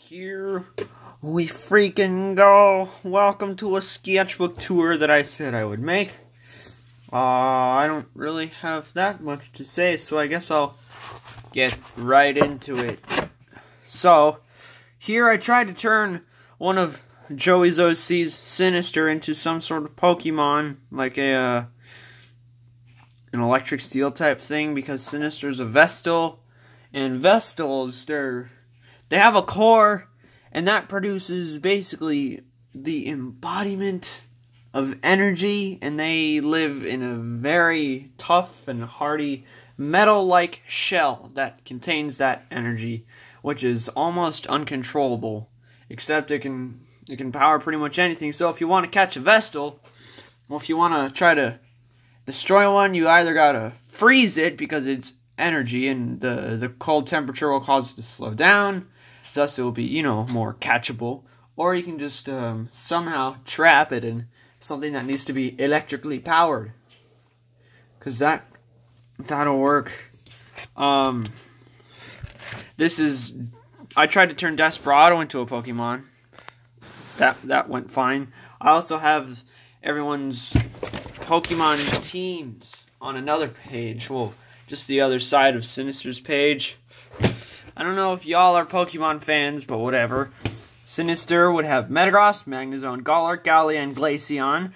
Here we freaking go. Welcome to a sketchbook tour that I said I would make. I don't really have that much to say, so I guess I'll get right into it. So, here I tried to turn one of Joey's OC's Sinister into some sort of Pokemon, like an electric steel type thing, because Sinister's a Vestal, and Vestals, they have a core, and that produces basically the embodiment of energy, and they live in a very tough and hardy metal-like shell that contains that energy, which is almost uncontrollable, except it can power pretty much anything. So if you want to catch a Vestal, well, if you want to try to destroy one, you either gotta freeze it because it's energy, and the cold temperature will cause it to slow down, thus it will be, more catchable. Or you can just somehow trap it in something that needs to be electrically powered, because that'll work. I tried to turn Desperado into a Pokemon. That went fine. I also have everyone's Pokemon teams on another page. Well, just the other side of Sinister's page. I don't know if y'all are Pokemon fans, but whatever. Sinister would have Metagross, Magnezone, Golurk, Galarian, Glaceon.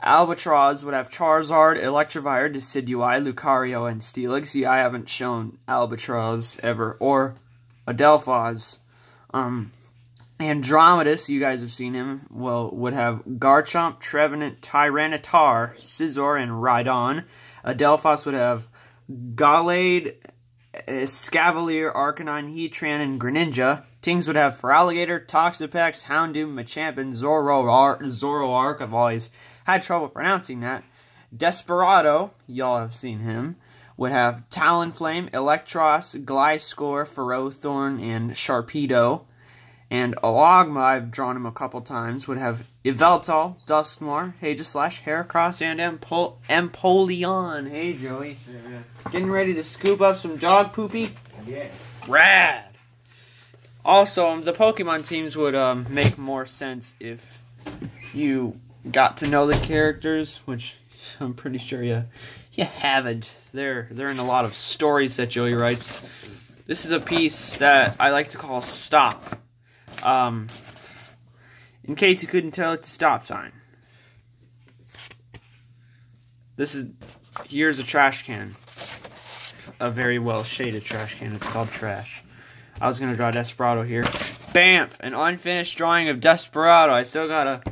Albatross would have Charizard, Electivire, Decidueye, Lucario, and Steelix. See, I haven't shown Albatross ever, or Adelphos. Andromedus, you guys have seen him, would have Garchomp, Trevenant, Tyranitar, Scizor, and Rhydon. Adelphos would have Gallade, Escavalier, Arcanine, Heatran, and Greninja. Tings would have Feraligatr, Toxapex, Houndoom, Machamp, and Zoroark. I've always had trouble pronouncing that. Desperado, y'all have seen him, would have Talonflame, Electros, Gliscor, Ferrothorn, and Sharpedo. And Alogma, I've drawn him a couple times, would have Yveltal, Dusknoir, Aegislash, Heracross, and Empoleon. Hey, Joey. Yeah. Getting ready to scoop up some dog poopy? Yeah. Rad! Also, the Pokemon teams would make more sense if you got to know the characters, which I'm pretty sure you haven't. They're in a lot of stories that Joey writes. This is a piece that I like to call Stop. In case you couldn't tell, it's a stop sign. Here's a trash can. A very well shaded trash can. It's called Trash. I was gonna draw Desperado here. Bamf! An unfinished drawing of Desperado. I still gotta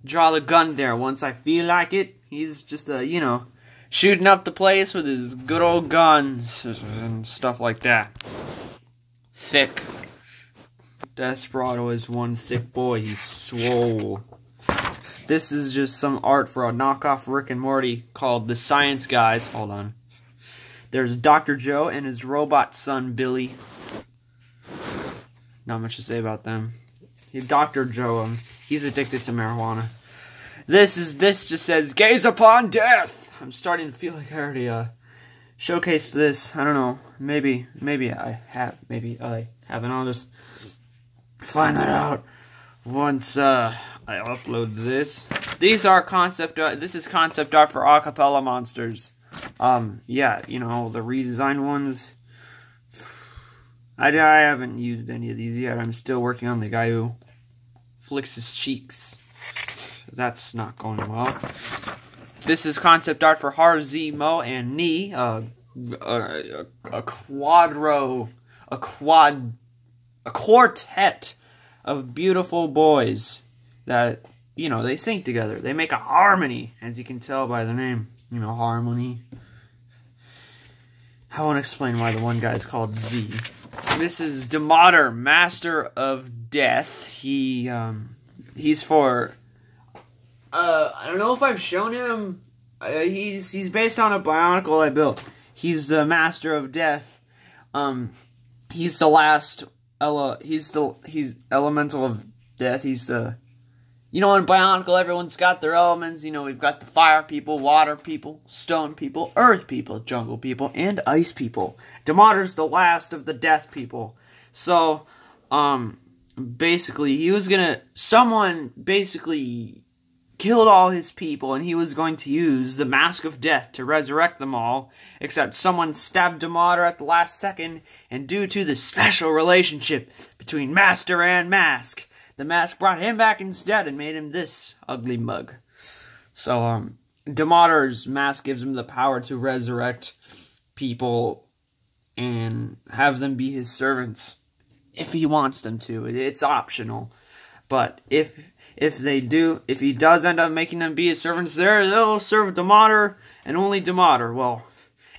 draw the gun there once I feel like it. He's just shooting up the place with his good old guns and stuff like that. Thick. Desperado is one thick boy. He's swole. This is just some art for a knockoff Rick and Morty called The Science Guys. Hold on. There's Dr. Joe and his robot son, Billy. Not much to say about them. Dr. Joe, he's addicted to marijuana. This just says, gaze upon death! I'm starting to feel like I already showcased this. I don't know. Maybe I have. Maybe I haven't. I'll just find that out once I upload this. These are concept art. This is concept art for Acapella Monsters. Yeah, the redesigned ones. I haven't used any of these yet. I'm still working on the guy who flicks his cheeks. That's not going well. This is concept art for Harzimo and Ni. A quartet of beautiful boys that, they sing together. They make a harmony, as you can tell by the name. Harmony. I won't explain why the one guy is called Z. This is Demotter, Master of Death. He's for... I don't know if I've shown him. He's based on a Bionicle I built. He's the Master of Death. He's the last... he's elemental of death. He's the... in Bionicle, everyone's got their elements. We've got the fire people, water people, stone people, earth people, jungle people, and ice people. Demotter's the last of the death people. So, basically, someone basically killed all his people, and he was going to use the Mask of Death to resurrect them all, except someone stabbed Demotter at the last second, and due to the special relationship between Master and Mask, the Mask brought him back instead and made him this ugly mug. So, Demotter's mask gives him the power to resurrect people and have them be his servants if he wants them to. It's optional. But if he does end up making them be his servants, they'll serve Demotter and only Demotter. Well,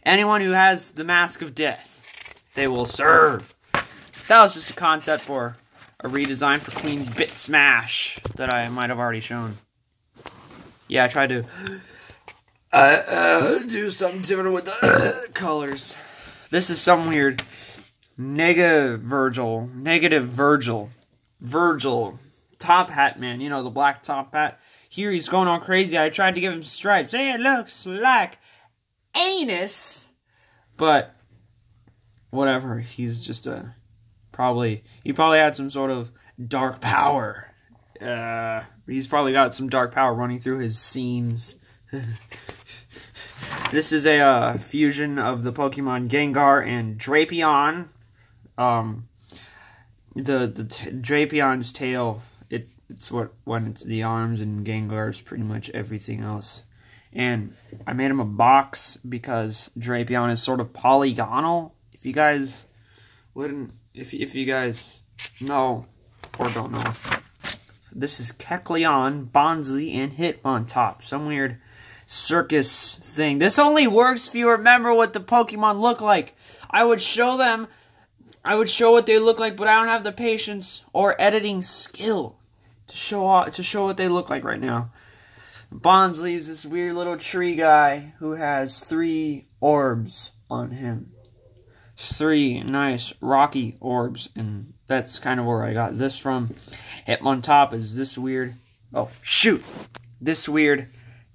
anyone who has the Mask of Death, they will serve. That was just a concept for a redesign for Queen Bit Smash that I might have already shown. Yeah, I tried to do something different with the colors. This is some weird negative Virgil top hat man. You know, the black top hat. Here he's going all crazy. I tried to give him stripes. Hey, it looks like anus. But whatever. He's just he probably had some sort of dark power. He's probably got some dark power running through his seams. This is a fusion of the Pokemon Gengar and Drapion. Drapion's tail, it's what went into the arms, and Gengar's pretty much everything else. And I made him a box because Drapion is sort of polygonal. If you guys know or don't know. This is Kecleon, Bonsly, and Hitmontop. Some weird circus thing. This only works if you remember what the Pokemon look like. I would show what they look like, but I don't have the patience or editing skill to show what they look like right now. Bonsly is this weird little tree guy who has 3 orbs on him. 3 nice rocky orbs, and that's kind of where I got this from. Hitmontop is this weird, this weird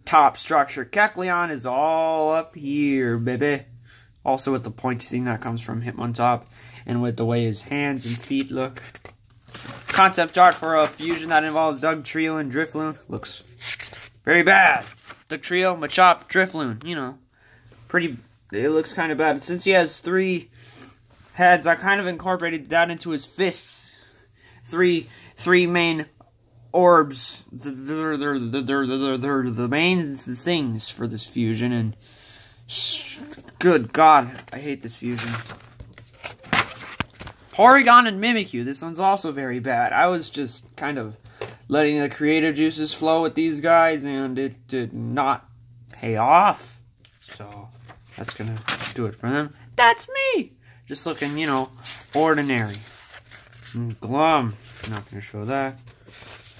top structure. Kecleon is all up here, baby. Also with the pointy thing that comes from Hitmontop, and with the way his hands and feet look. Concept art for a fusion that involves Dugtrio and Drifloon. Looks very bad. Dugtrio, Machop, Drifloon, you know. It looks kind of bad. Since he has 3 heads, I kind of incorporated that into his fists. 3 main orbs. They're the main things for this fusion, and good God, I hate this fusion. Porygon and Mimikyu. This one's also very bad. I was just kind of letting the creative juices flow with these guys, and it did not pay off. So that's gonna do it for them. That's me! Just looking, you know, ordinary. Glum. Not gonna show that.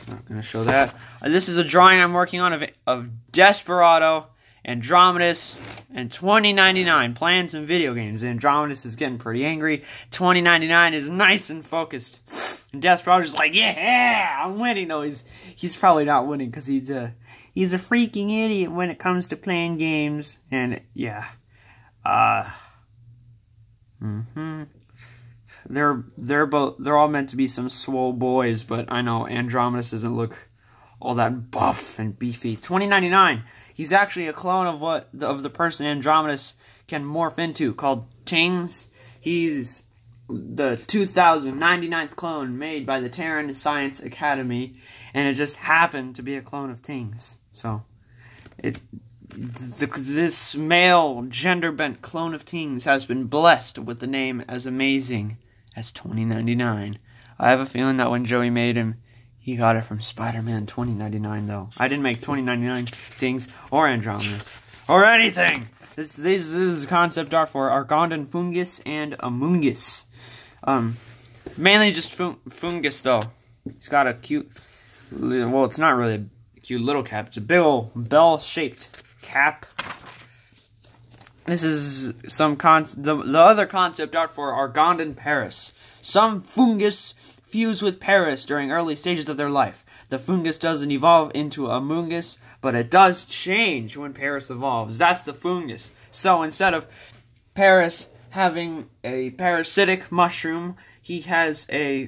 Not gonna show that. This is a drawing I'm working on of Desperado, Andromedus, and 2099. Playing some video games. Andromedus is getting pretty angry. 2099 is nice and focused. And Desperado's just like, yeah, I'm winning. Though he's probably not winning because he's a freaking idiot when it comes to playing games. And yeah. They're all meant to be some swole boys, but I know Andromedus doesn't look all that buff and beefy. 2099. He's actually a clone of the person Andromedus can morph into, called Tings. He's the 2099th clone made by the Terran Science Academy, and it just happened to be a clone of Tings. So, this male gender-bent clone of Tings has been blessed with the name as amazing as 2099. I have a feeling that when Joey made him, he got it from Spider-Man 2099, though. I didn't make 2099 Tings or Andromedus or anything. This is concept art for Argondan Fungus and Amoongus. Mainly just Fungus, though. He's got a cute, well, it's not really a cute little cap. It's a big old bell-shaped cap. This is the other concept art for Argondan Paris. Some fungus fuse with Paris during early stages of their life. The fungus doesn't evolve into a Amoongus, but it does change when Paris evolves. That's the fungus. So instead of Paris having a parasitic mushroom. He has a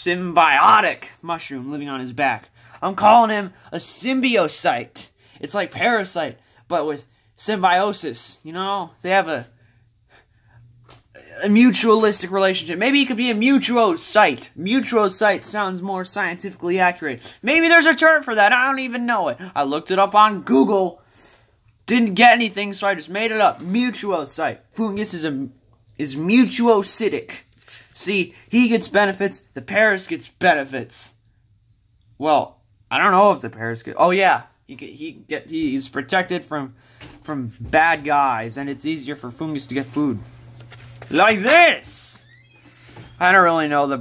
symbiotic mushroom living on his back. I'm calling him a symbiocyte. It's like parasite, but with symbiosis. You know, they have a mutualistic relationship. Maybe he could be a mutuocyte. Mutuocyte sounds more scientifically accurate.Maybe there's a term for that. I don't even know it. I looked it up on Google. Didn't get anything, so I just made it up. Mutuocyte. Fungus is mutuocytic. See, he gets benefits. The Paris gets benefits. Well, I don't know if the Paris get. Oh yeah, he's protected from bad guys, and it's easier for Fungus to get food. Like this! I don't really know the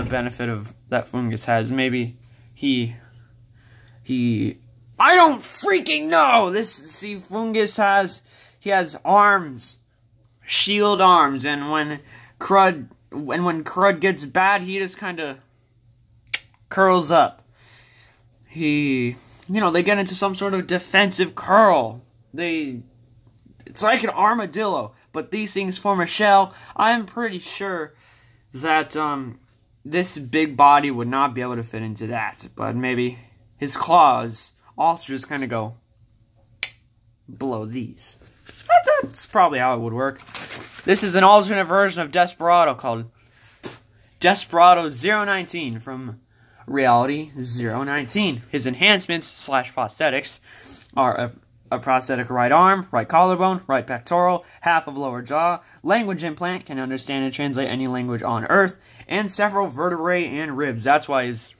benefit of that Fungus has. Maybe he I don't freaking know! See, Fungus has arms. Shield arms, and when Crud gets bad, he just kinda curls up. They get into some sort of defensive curl. It's like an armadillo. But these things form a shell. I'm pretty sure that this big body would not be able to fit into that. But maybe his claws also just kind of go below these. That's probably how it would work. This is an alternate version of Desperado called Desperado 019 from Reality 019. His enhancements / prosthetics are a prosthetic right arm, right collarbone, right pectoral, half of lower jaw, language implant, can understand and translate any language on Earth, and several vertebrae and ribs. That's why he's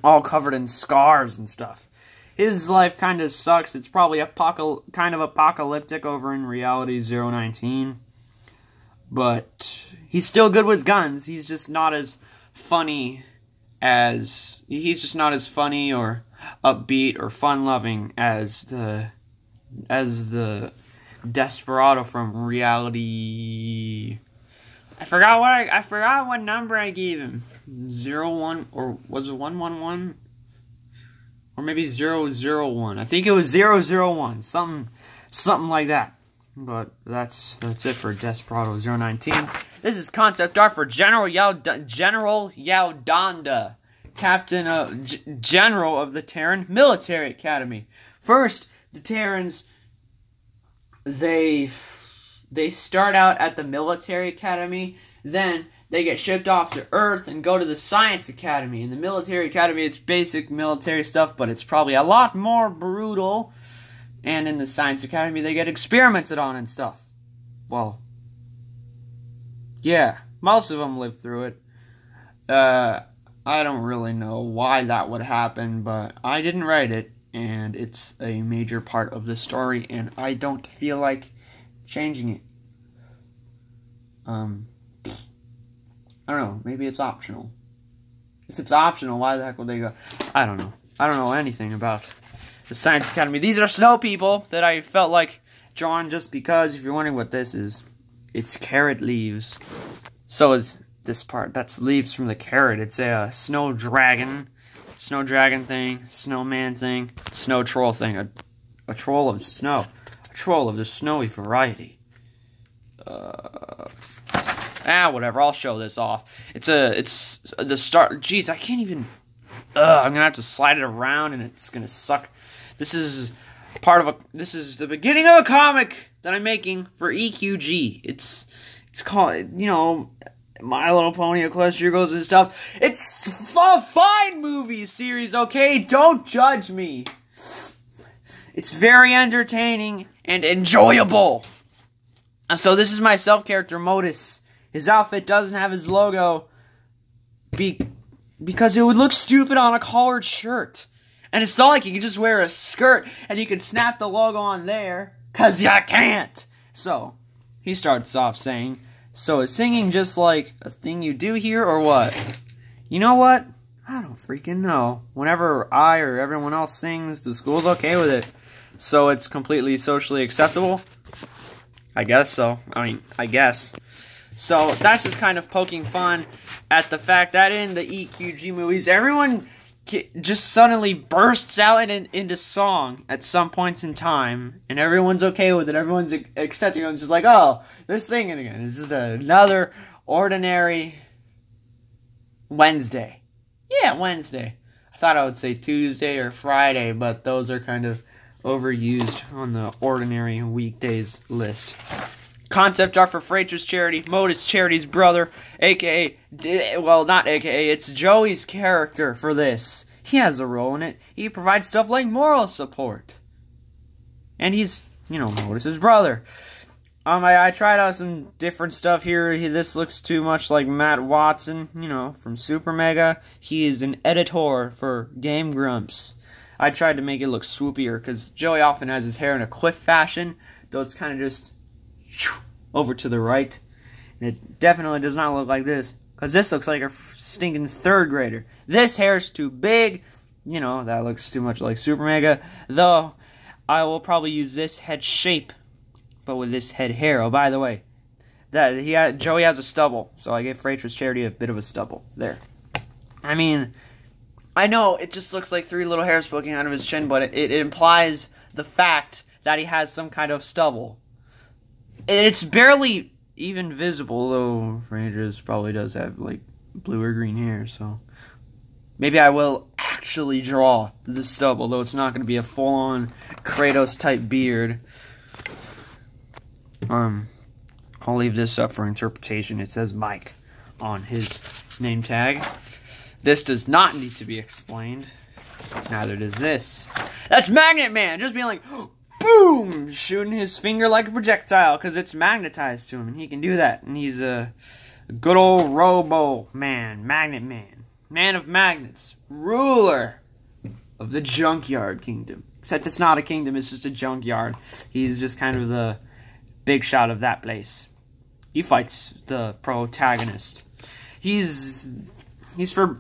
all covered in scars and stuff. His life kind of sucks. It's probably kind of apocalyptic over in Reality 019. But he's still good with guns. He's just not as funny or upbeat or fun-loving as the Desperado from Reality. I forgot what number I gave him. 01, or was it 111? Or maybe 001. I think it was 001. Something like that. But that's it for Desperado 019. This is concept art for General Yaudanda, General of the Terran Military Academy. First, the Terrans, they start out at the military academy, then they get shipped off to Earth and go to the science academy. In the military academy, it's basic military stuff, but it's probably a lot more brutal. And in the science academy, they get experimented on and stuff. Well, yeah, most of them live through it. I don't really know why that would happen, but I didn't write it. And it's a major part of the story, and I don't feel like changing it. I don't know, maybe it's optional. If it's optional, why the heck would they go? I don't know. I don't know anything about the Science Academy. These are snow people that I felt like drawing just because, if you're wondering what this is, it's carrot leaves. So is this part. That's leaves from the carrot. It's a snow dragon thing, snowman thing, snow troll thing, a troll of snow, a troll of the snowy variety. Whatever, I'll show this off. It's the start. Jeez, I can't even, I'm gonna have to slide it around and it's gonna suck. This is the beginning of a comic that I'm making for EQG. It's called, My Little Pony, Equestria Girls and stuff. It's a fine movie series, okay? Don't judge me. It's very entertaining and enjoyable. So this is my self-character, Modus. His outfit doesn't have his logo because it would look stupid on a collared shirt. And it's not like you can just wear a skirt and you can snap the logo on there, because you can't. So, he starts off saying, so is singing just like a thing you do here, or what? You know what? I don't freaking know. Whenever I or everyone else sings, the school's okay with it. So it's completely socially acceptable? I guess so. I guess. So that's just kind of poking fun at the fact that in the EQG movies, everyone just suddenly bursts out into song at some points in time, and everyone's okay with it. Everyone's accepting it. It's just like, oh, they're singing again. It's just another ordinary Wednesday. Yeah, Wednesday. I thought I would say Tuesday or Friday, but those are kind of overused on the ordinary weekdays list. Concept art for Fraitra's charity. Modus Charity's brother, aka, well, not aka, it's Joey's character for this. He has a role in it. He provides stuff like moral support. And he's, you know, Modus's brother. I tried out some different stuff here. This looks too much like Matt Watson, you know, from Super Mega. He is an editor for Game Grumps. I tried to make it look swoopier, because Joey often has his hair in a quiff fashion, though it's kind of just over to the right. And it definitely does not look like this, because this looks like a stinking third grader. This hair's too big. You know, that looks too much like Super Mega. Though, I will probably use this head shape, but with this head hair. Oh, by the way, Joey has a stubble, so I gave Fraitra's charity a bit of a stubble. There. I mean, I know it just looks like 3 little hairs poking out of his chin, but it implies the fact that he has some kind of stubble. It's barely even visible, though Fraitra's probably does have, like, blue or green hair, so maybe I will actually draw the stubble, though it's not going to be a full-on Kratos-type beard. I'll leave this up for interpretation. It says Mike on his name tag. This does not need to be explained. Neither does this. That's Magnet Man, just being like, boom, shooting his finger like a projectile, because it's magnetized to him, and he can do that. And he's a good old Robo Man, Magnet Man, man of magnets, ruler of the Junkyard Kingdom. Except it's not a kingdom, it's just a junkyard. He's just kind of the big shot of that place. He fights the protagonist. He's for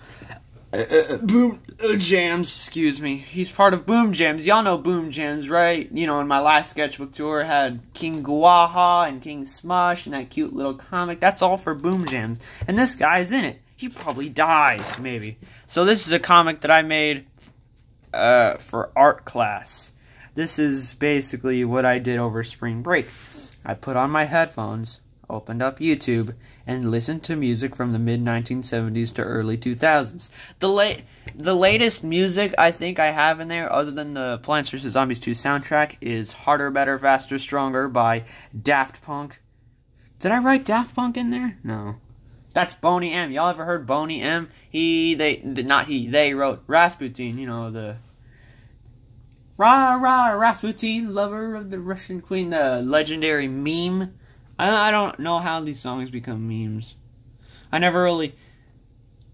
Boom Jams, excuse me. He's part of Boom Jams. Y'all know Boom Jams, right? You know, in my last sketchbook tour, I had King Guaha and King Smush and that cute little comic. That's all for Boom Jams. And this guy's in it. He probably dies, maybe. So this is a comic that I made for art class. This is basically what I did over spring break. I put on my headphones, opened up YouTube, and listened to music from the mid-1970s to early 2000s. The latest music I think I have in there, other than the Plants vs. Zombies 2 soundtrack, is Harder, Better, Faster, Stronger by Daft Punk. Did I write Daft Punk in there? No. That's Boney M. Y'all ever heard Boney M? They wrote Rasputin, you know, the Rah, rah, Rasputin, lover of the Russian queen, the legendary meme. I don't know how these songs become memes. I never really...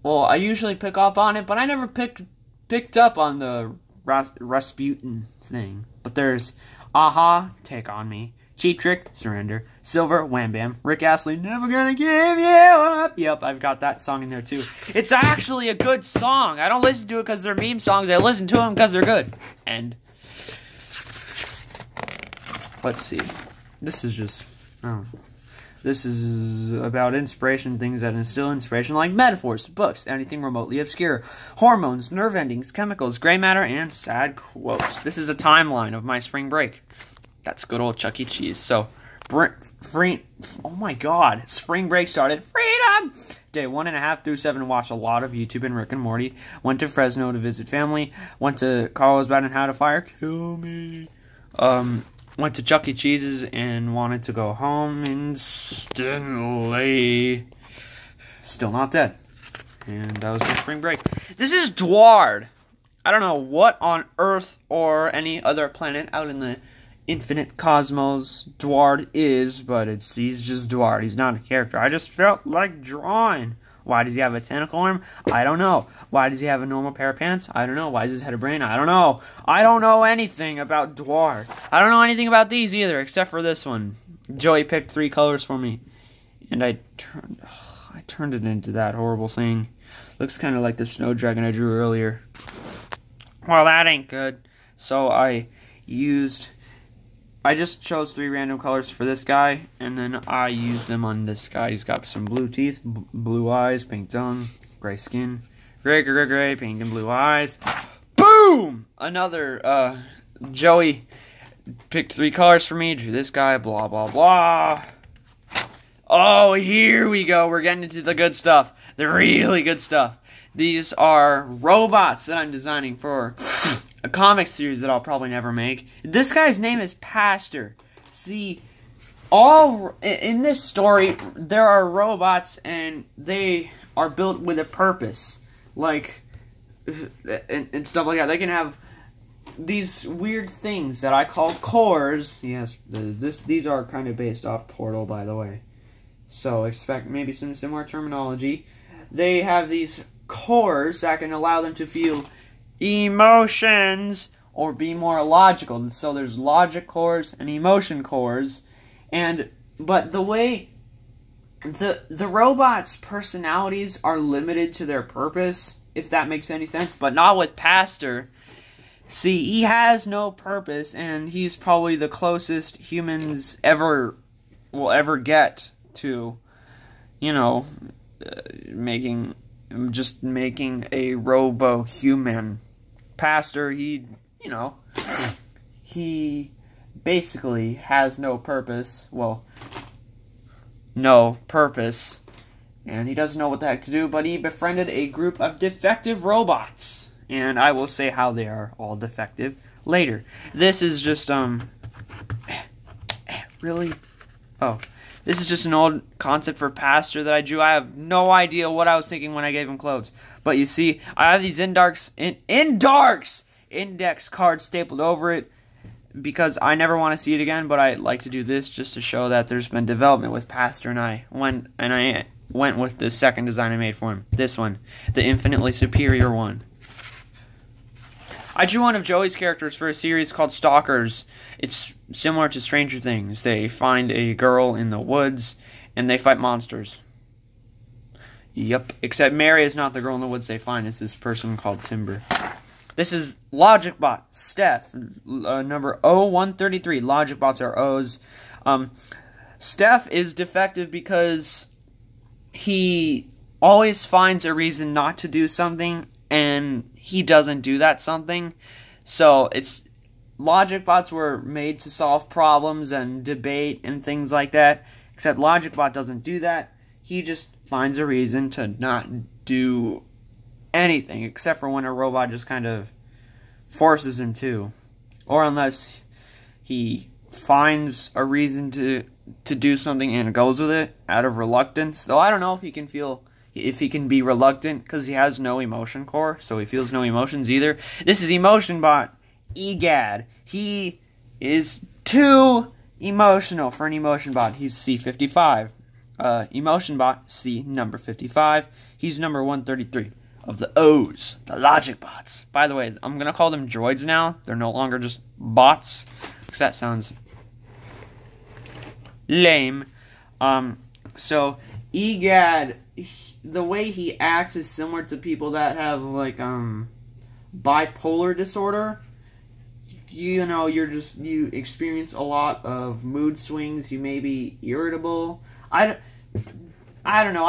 Well, I usually pick up on it, but I never picked up on the Rasputin thing. But there's Aha, Take On Me, Cheap Trick, Surrender, Silver, Wham Bam, Rick Astley, Never Gonna Give You Up. Yep, I've got that song in there too. It's actually a good song. I don't listen to it because they're meme songs. I listen to them because they're good. And let's see. This is just... Oh. This is about inspiration, things that instill inspiration, like metaphors, books, anything remotely obscure, hormones, nerve endings, chemicals, gray matter, and sad quotes. This is a timeline of my spring break. That's good old Chuck E. Cheese. So, oh my god, spring break started. Freedom! Day 1.5 through 7, watched a lot of YouTube and Rick and Morty. Went to Fresno to visit family. Went to Carlsbad and How to Fire. Kill me. Went to Chuck E. Cheese's and wanted to go home instantly. Still not dead. And that was my spring break. This is Dward. I don't know what on Earth or any other planet out in the infinite cosmos Dward is, but he's just Dward. He's not a character. I just felt like drawing. Why does he have a tentacle arm? I don't know. Why does he have a normal pair of pants? I don't know. Why does his head a brain? I don't know. I don't know anything about Dward. I don't know anything about these either, except for this one. Joey picked 3 colors for me, and I turned it into that horrible thing. Looks kind of like the snow dragon I drew earlier. Well, that ain't good. So I just chose 3 random colors for this guy, and then I used them on this guy. He's got some blue teeth, blue eyes, pink tongue, gray skin, Gray, pink and blue eyes. Boom! Another, Joey picked 3 colors for me, drew this guy, blah, blah, blah. Oh, here we go. We're getting into the good stuff. The really good stuff. These are robots that I'm designing for a comic series that I'll probably never make. This guy's name is Pastor. See, in this story, there are robots and they are built with a purpose. Like, and stuff like that. They can have these weird things that I call cores. Yes, these are kind of based off Portal, by the way. So expect maybe some similar terminology. They have these cores that can allow them to feel emotions or be more logical. So there's logic cores and emotion cores. But the way the robots' personalities are limited to their purpose, if that makes any sense, but not with Pastor. See, he has no purpose, and he's probably the closest humans will ever get to, you know, making a robo-human. Pastor, he basically has no purpose. Well, no purpose. And he doesn't know what the heck to do, but he befriended a group of defective robots. And I will say how they are all defective later. This is just, really? Oh. This is just an old concept for Pastor that I drew. I have no idea what I was thinking when I gave him clothes. But you see, I have these index cards stapled over it because I never want to see it again, but I like to do this just to show that there's been development with Pastor, and I went with the second design I made for him. This one, the infinitely superior one. I drew one of Joey's characters for a series called Stalkers. It's similar to Stranger Things. They find a girl in the woods, and they fight monsters. Yep, except Mary is not the girl in the woods they find. It's this person called Timber. This is LogicBot, Steph, number 0133. LogicBots are O's. Steph is defective because he always finds a reason not to do something, and he doesn't do that something. So LogicBots were made to solve problems and debate and things like that, except LogicBot doesn't do that. He just finds a reason to not do anything, except for when a robot just kind of forces him to. Or unless he finds a reason to do something and goes with it out of reluctance. So I don't know if he can be reluctant, because he has no emotion core, so he feels no emotions either. This is EmotionBot, EGAD. He is too emotional for an EmotionBot. He's C55. EmotionBot, C number 55. He's number 133 of the O's, the LogicBots. By the way, I'm going to call them droids now. They're no longer just bots, because that sounds lame. So, EGAD, the way he acts is similar to people that have, like, bipolar disorder. You know, you experience a lot of mood swings. You may be irritable. I don't know.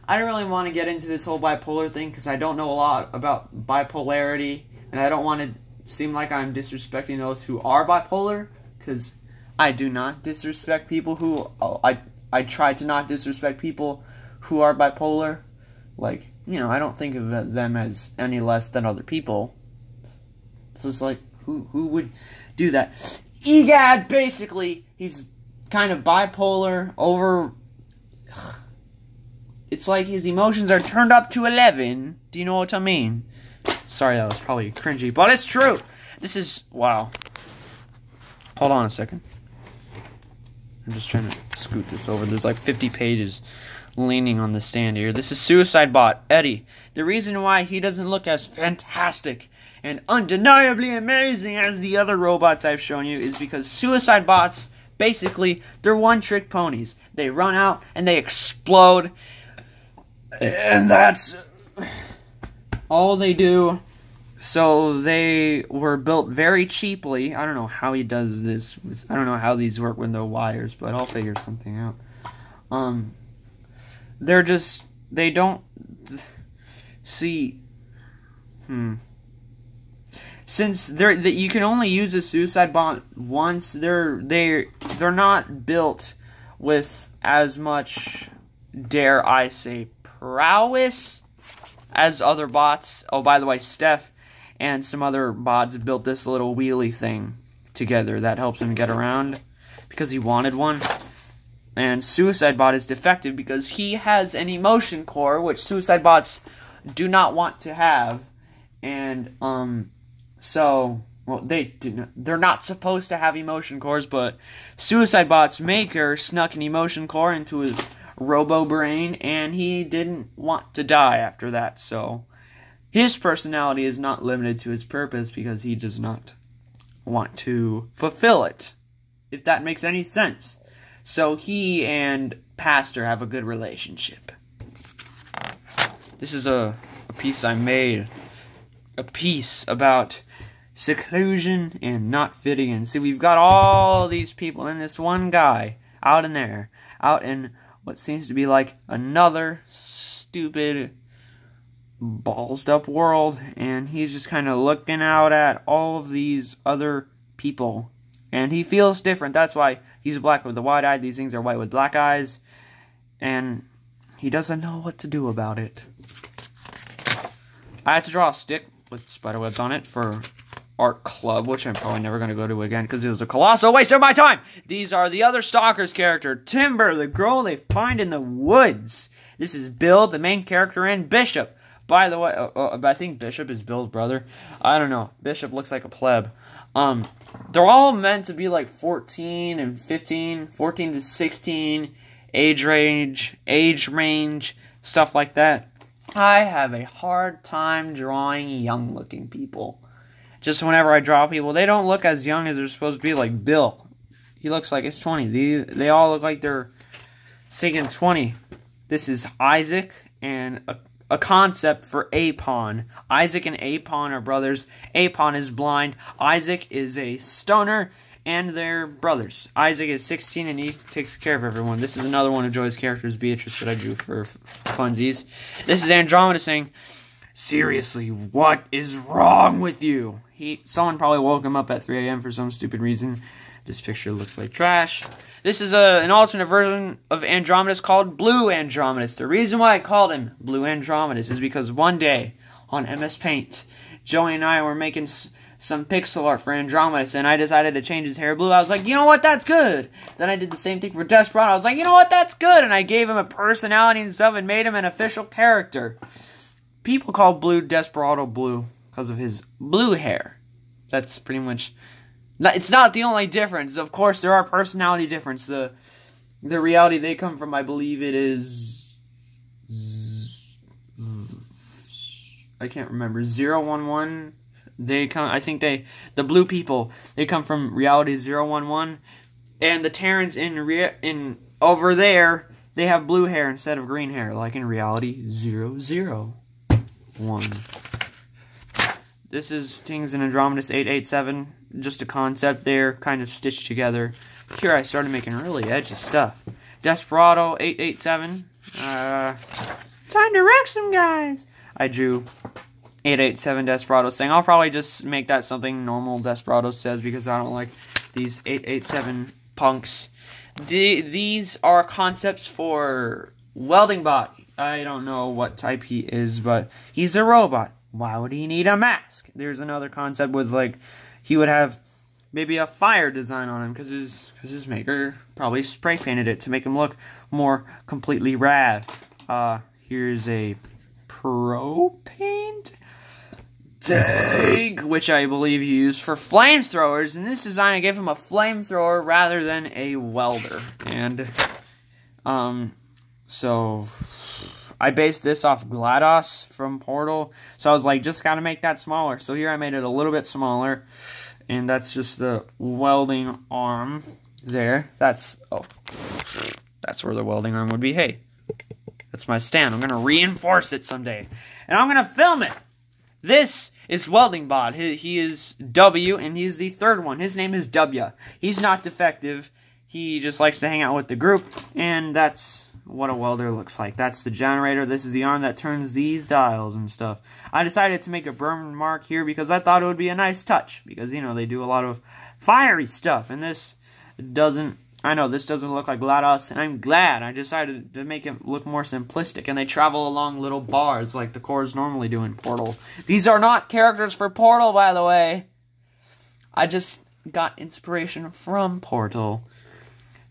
I don't really want to get into this whole bipolar thing because I don't know a lot about bipolarity, and I don't want to seem like I'm disrespecting those who are bipolar, because I do not disrespect people who I try to not disrespect people who are bipolar. Like, you know, I don't think of them as any less than other people. So it's like, who would do that? EGAD, basically, he's kind of bipolar over... It's like his emotions are turned up to 11. Do you know what I mean? Sorry, that was probably cringy, but it's true. This is... Wow. Hold on a second. I'm just trying to scoot this over. There's like 50 pages leaning on the stand here. This is SuicideBot, Eddie. The reason why he doesn't look as fantastic and undeniably amazing as the other robots I've shown you is because SuicideBots, basically, they're one-trick ponies. They run out and they explode, and that's all they do. So they were built very cheaply. I don't know how he does this. I don't know how these work with no wires, but I'll figure something out. They don't... See, since you can only use a suicide bot once, they're not built with as much, dare I say, prowess as other bots. Oh, by the way, Steph and some other bots built this little wheelie thing together that helps him get around because he wanted one. And Suicide Bot is defective because he has an emotion core, which suicide bots do not want to have. And so, well, they're not supposed to have emotion cores, but Suicide Bot's maker snuck an emotion core into his robo brain, and he didn't want to die after that. So his personality is not limited to his purpose because he does not want to fulfill it, if that makes any sense. So he and Pastor have a good relationship. This is a piece I made. A piece about seclusion and not fitting in. See, we've got all these people and this one guy out in there. Out in what seems to be like another stupid, ballsed up world. And he's just kind of looking out at all of these other people. And he feels different. That's why he's black with the wide eye. These things are white with black eyes. And he doesn't know what to do about it. I had to draw a stick with spiderwebs on it for art club, which I'm probably never going to go to again because it was a colossal waste of my time. These are the other Stalkers character, Timber, the girl they find in the woods. This is Bill, the main character, and Bishop. By the way, I think Bishop is Bill's brother. I don't know. Bishop looks like a pleb. They're all meant to be like 14 and 15, 14 to 16, age range, stuff like that. I have a hard time drawing young-looking people. Just whenever I draw people, they don't look as young as they're supposed to be, like Bill. He looks like he's 20. They all look like they're saying 20. This is Isaac and a concept for Apon. Isaac and Apon are brothers. Apon is blind. Isaac is a stoner, and they're brothers. Isaac is 16, and he takes care of everyone. This is another one of Joy's characters, Beatrice, that I drew for funsies. This is Andromeda saying, "Seriously, what is wrong with you?" Someone probably woke him up at 3 a.m. for some stupid reason. This picture looks like trash. This is an alternate version of Andromedus called Blue Andromedus. The reason why I called him Blue Andromedus is because one day on MS Paint, Joey and I were making some pixel art for Andromedus, and I decided to change his hair blue. I was like, you know what, that's good. Then I did the same thing for Desperado. I was like, you know what, that's good. And I gave him a personality and stuff and made him an official character. People call Blue Desperado Blue because of his blue hair. That's pretty much... It's not the only difference. Of course, there are personality difference. The reality they come from, I believe it is... I can't remember. 011... They come, I think the blue people, they come from reality 011, and the Terrans in over there, they have blue hair instead of green hair, like in reality 001. This is things in Andromedus 887, just a concept there, kind of stitched together. Here I started making really edgy stuff. Desperado 887, time to wreck some guys. I drew 887 Desperado saying, I'll probably just make that something normal Desperado says because I don't like these 887 punks. These are concepts for Welding Bot. I don't know what type he is, but he's a robot. Why would he need a mask? There's another concept with, like, he would have maybe a fire design on him because his maker probably spray painted it to make him look more completely rad. Here's a Pro Paint tank, which I believe he used for flamethrowers. In this design, I gave him a flamethrower rather than a welder. And, so I based this off GLaDOS from Portal. So I was like, just gotta make that smaller. So here I made it a little bit smaller. And that's just the welding arm there. That's where the welding arm would be. Hey, that's my stand. I'm gonna reinforce it someday. And I'm gonna film it. This is Welding Bot. He is W, and he's the third one. His name is W. He's not defective. He just likes to hang out with the group, and that's what a welder looks like. That's the generator. This is the arm that turns these dials and stuff. I decided to make a burn mark here because I thought it would be a nice touch. Because, you know, they do a lot of fiery stuff. And this doesn't, I know this doesn't look like GLaDOS. And I'm glad. I decided to make it look more simplistic. And they travel along little bars like the cores normally do in Portal. These are not characters for Portal, by the way. I just got inspiration from Portal.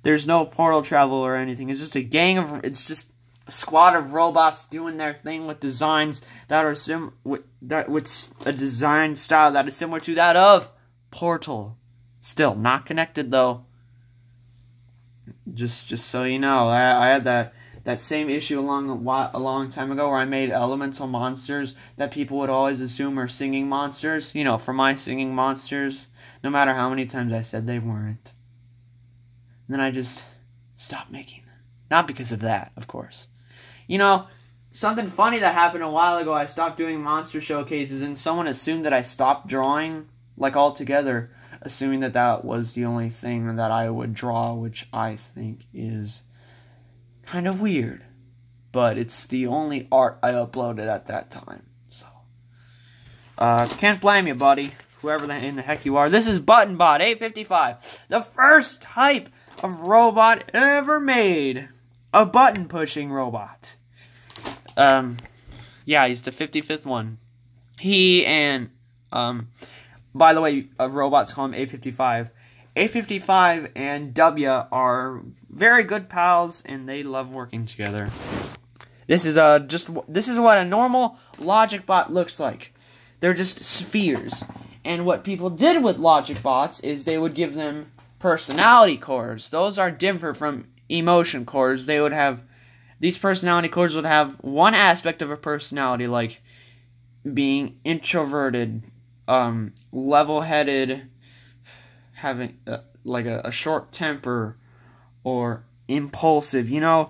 There's no portal travel or anything. It's just it's just a squad of robots doing their thing with designs that are with a design style that is similar to that of Portal. Still not connected though. Just so you know, I had that same issue a long time ago where I made elemental monsters that people would always assume are singing monsters. You know, for my singing monsters, no matter how many times I said they weren't. Then I just stopped making them. Not because of that, of course. You know, something funny that happened a while ago, I stopped doing monster showcases and someone assumed that I stopped drawing, like altogether, assuming that that was the only thing that I would draw, which I think is kind of weird. But it's the only art I uploaded at that time. So, can't blame you, buddy. Whoever in the heck you are. This is ButtonBot 855. The first type of robot ever made. A button-pushing robot. Yeah, he's the 55th one. He and, by the way, robots call him 855. 855 and W are very good pals, and they love working together. This is what a normal logic bot looks like. They're just spheres. And what people did with logic bots is they would give them personality cores. Those are different from emotion cores. They would have, these personality cores would have one aspect of a personality, like being introverted, level-headed, having like a short temper, or impulsive. You know,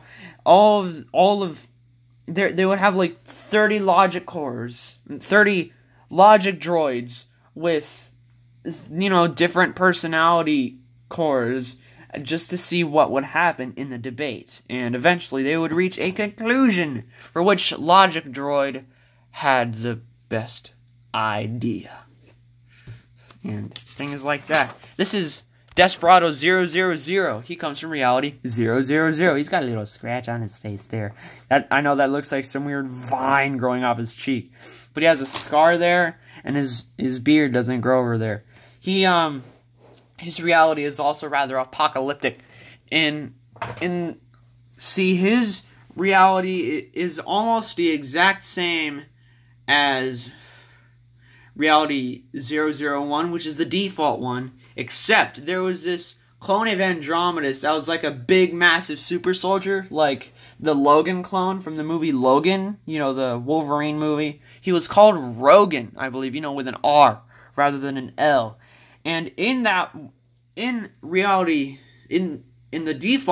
they would have like 30 logic cores, 30 logic droids with, you know, different personality cores, just to see what would happen in the debate. And eventually they would reach a conclusion for which logic droid had the best idea. And things like that. This is Desperado 000. He comes from Reality 000. He's got a little scratch on his face there. I know that looks like some weird vine growing off his cheek. But he has a scar there, and his beard doesn't grow over there. His reality is also rather apocalyptic. See, his reality is almost the exact same as Reality 001, which is the default one, except there was this clone of Andromedus that was like a big, massive super soldier, like the Logan clone from the movie Logan, you know, the Wolverine movie. He was called Rogan, I believe, you know, with an R rather than an L. And in reality, in the default